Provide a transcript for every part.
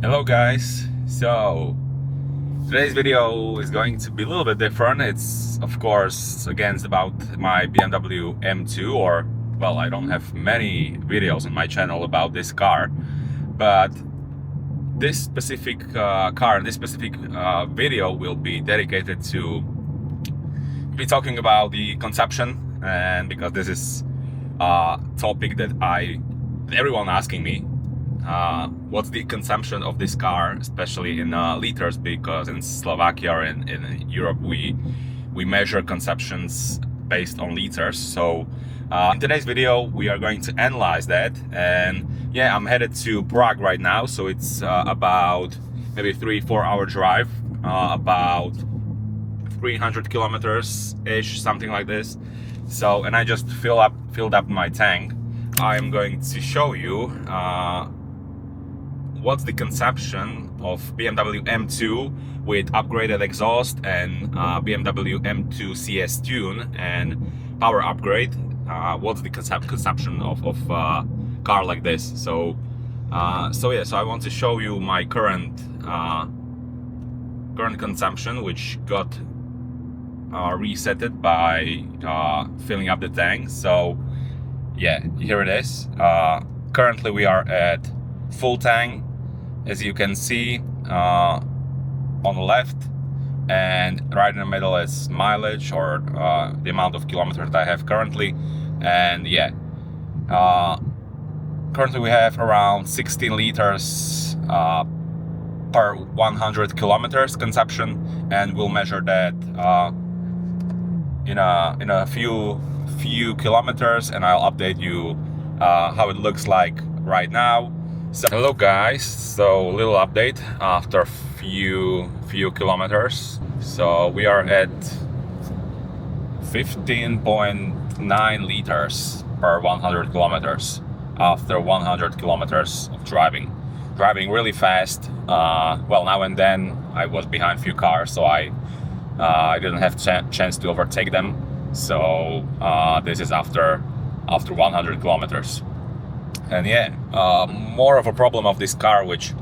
Hello guys, so today's video is going to be a little bit different. It's of course again about my BMW M2, or well, I don't have many videos on my channel about this car, but this specific car, this specific video will be dedicated to be talking about the conception, and because this is a topic that everyone asking me. What's the consumption of this car, especially in liters, because in Slovakia or in Europe we measure consumptions based on liters. So in today's video we are going to analyze that, and yeah, I'm headed to Prague right now, so it's about maybe 3-4 hour drive, about 300 kilometers ish, something like this. So, and I just filled up my tank. I'm going to show you what's the consumption of BMW M2 with upgraded exhaust and BMW M2 CS tune and power upgrade. What's the consumption of a car like this? So I want to show you my current consumption, which got resetted by filling up the tank. So yeah, here it is. Currently we are at full tank, as you can see on the left, and right in the middle is mileage, or the amount of kilometers that I have currently. And yeah, currently we have around 16 liters per 100 kilometers consumption, and we'll measure that in a few kilometers, and I'll update you how it looks like right now. So hello guys, so little update after few kilometers. So we are at 15.9 liters per 100 kilometers after 100 kilometers of driving really fast. Well, now and then I was behind few cars, so I didn't have chance to overtake them. So this is after 100 kilometers. And yeah, more of a problem of this car, which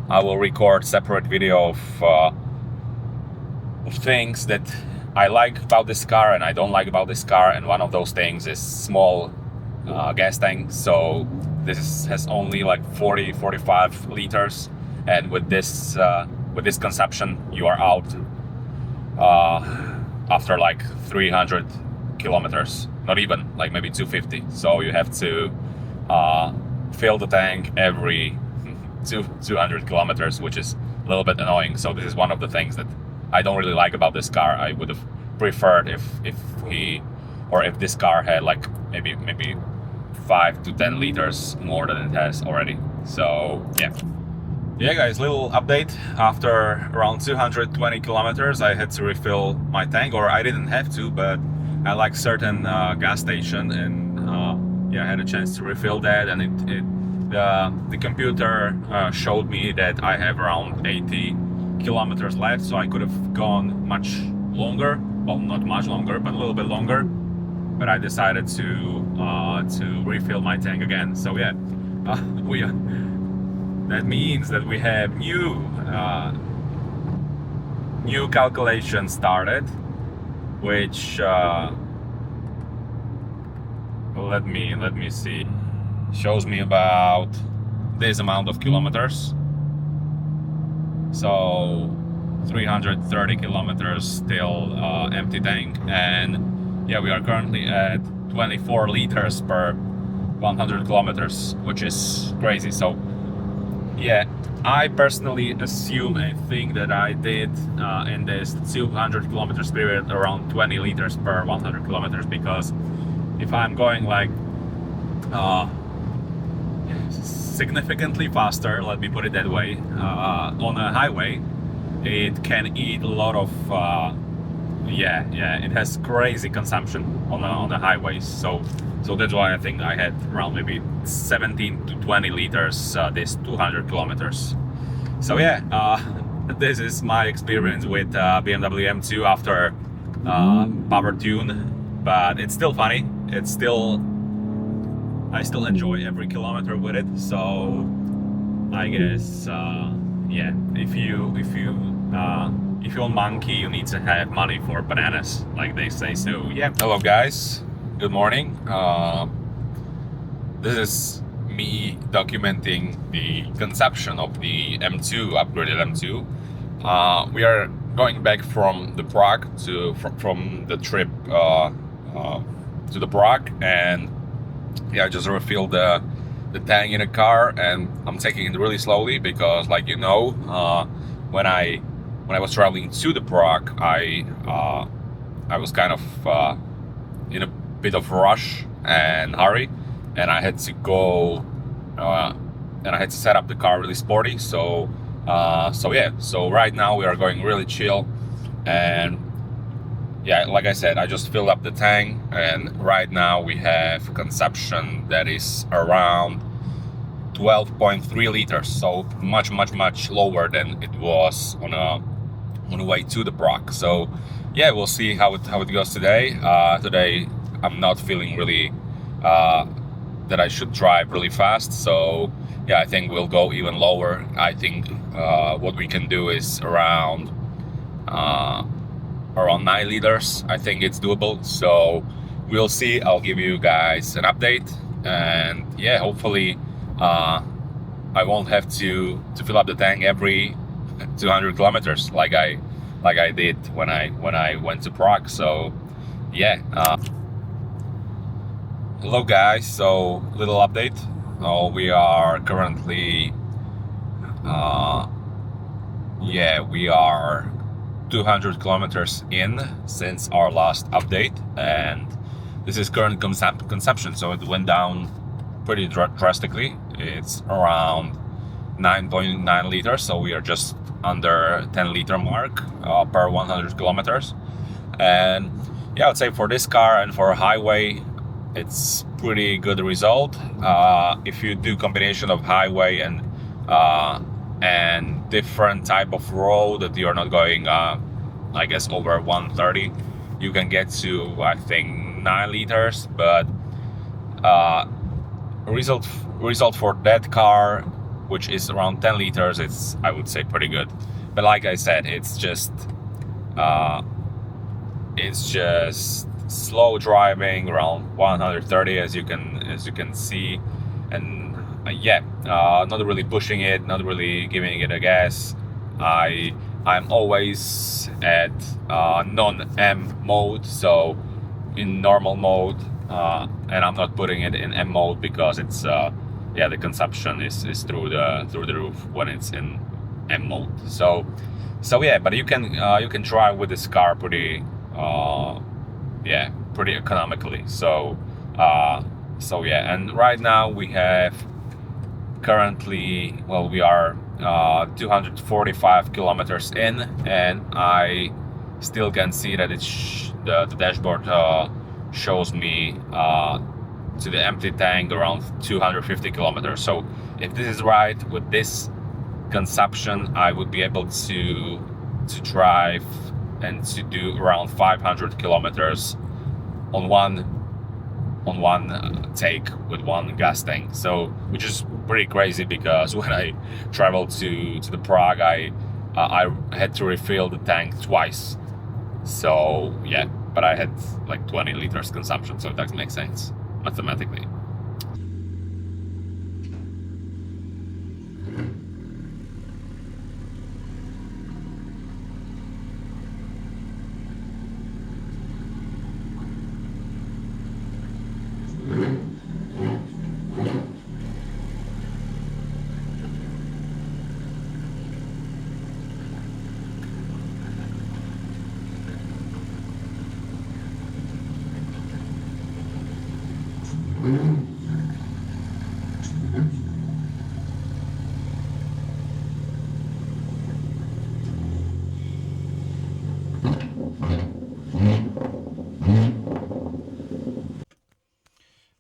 I will record separate video of things that I like about this car and I don't like about this car. And one of those things is small gas tank. So this has only like 40-45 liters, and with this consumption you are out after like 300 kilometers, not even, like maybe 250. So you have to fill the tank every 200 kilometers, which is a little bit annoying. So this is one of the things that I don't really like about this car. I would have preferred if this car had like maybe 5 to 10 liters more than it has already. So yeah guys, little update. After around 220 kilometers I had to refill my tank, or I didn't have to, but I like certain gas station, and yeah, I had a chance to refill that, and the computer showed me that I have around 80 kilometers left, so I could have gone much longer. Well, not much longer, but a little bit longer. But I decided to refill my tank again. So yeah, that means that we have new calculation started, which let me see, shows me about this amount of kilometers. So 330 kilometers still empty tank, and yeah, we are currently at 24 liters per 100 kilometers, which is crazy. So yeah, I personally assume, I think that I did in this 200 kilometers period around 20 liters per 100 kilometers, because if I'm going like significantly faster, let me put it that way, on a highway, it can eat a lot of it has crazy consumption on the highways. So that's why I think I had around maybe 17 to 20 liters this 200 kilometers. So yeah, this is my experience with BMW M2 after power tune, but it's still funny. I still enjoy every kilometer with it. So I guess yeah, if you're a monkey, you need to have money for bananas, like they say. So yeah. Hello guys, good morning. This is me documenting the conception of the M2, upgraded M2. We are going back from the Prague from the trip to the Prague, and yeah, I just refilled the tank in the car, and I'm taking it really slowly because, like when I was traveling to the Prague, I was kind of in a bit of rush and hurry, and I had to go and I had to set up the car really sporty. So yeah. So right now we are going really chill, and yeah, like I said, I just filled up the tank, and right now we have consumption that is around 12.3 liters, so much lower than it was on the way to the Prague. So yeah, we'll see how it goes today. Today I'm not feeling really that I should drive really fast, so yeah, I think we'll go even lower. I think what we can do is around 9 liters. I think it's doable, so we'll see. I'll give you guys an update, and yeah, hopefully I won't have to fill up the tank every 200 kilometers like I did when I went to Prague. So yeah. Hello guys, so little update. We are currently we are 200 kilometers in since our last update, and this is current consumption, so it went down pretty drastically. It's around 9.9 liters, so we are just under 10 liter mark per 100 kilometers. And yeah, I would say for this car and for a highway, it's pretty good result. If you do combination of highway and different type of road that you're not going I guess over 130, you can get to, I think, 9 liters. But result for that car, which is around 10 liters, it's, I would say, pretty good. But like I said, it's just slow driving around 130, as you can see. And not really pushing it, not really giving it a gas. I'm always at non-M mode, so in normal mode, and I'm not putting it in M mode because it's the consumption is through the roof when it's in M mode. So yeah, but you can drive with this car pretty economically. So yeah, and right now we have currently, well, we are 245 kilometers in, and I still can see that the dashboard shows me to the empty tank around 250 kilometers. So if this is right, with this consumption, I would be able to drive and to do around 500 kilometers on one take with one gas tank. So which is pretty crazy, because when I traveled to the Prague, I had to refill the tank twice. So yeah, but I had like 20 liters consumption, so it doesn't make sense mathematically.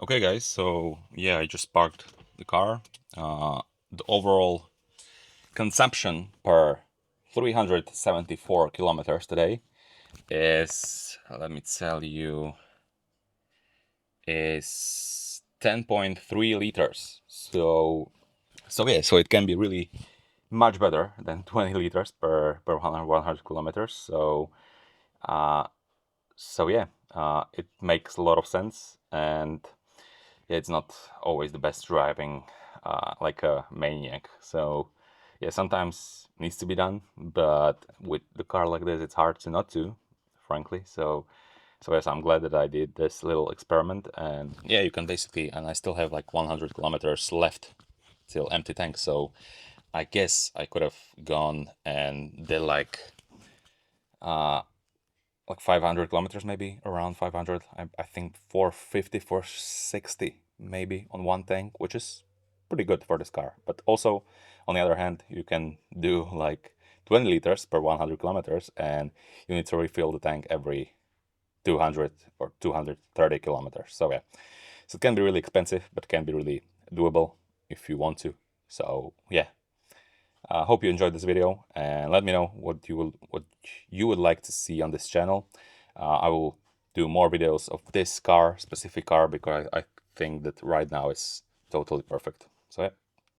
Okay guys, so yeah, I just parked the car. The overall consumption per 374 kilometers today is, let me tell you, is 10.3 liters. So yeah, so it can be really much better than 20 liters per 100 kilometers. So yeah, it makes a lot of sense, and yeah, it's not always the best driving like a maniac. So yeah, sometimes needs to be done, but with the car like this, it's hard to not to, frankly. So yes, I'm glad that I did this little experiment, and yeah, you can basically, and I still have like 100 kilometers left till empty tank. So I guess I could have gone and did like 500 kilometers, maybe around 500. I think 450, 460 maybe on one tank, which is pretty good for this car. But also, on the other hand, you can do like 20 liters per 100 kilometers, and you need to refill the tank every 200 or 230 kilometers. So yeah, so it can be really expensive, but can be really doable if you want to. So yeah, hope you enjoyed this video, and let me know what you would like to see on this channel. I will do more videos of this car, specific car, because I think that right now is totally perfect. So yeah.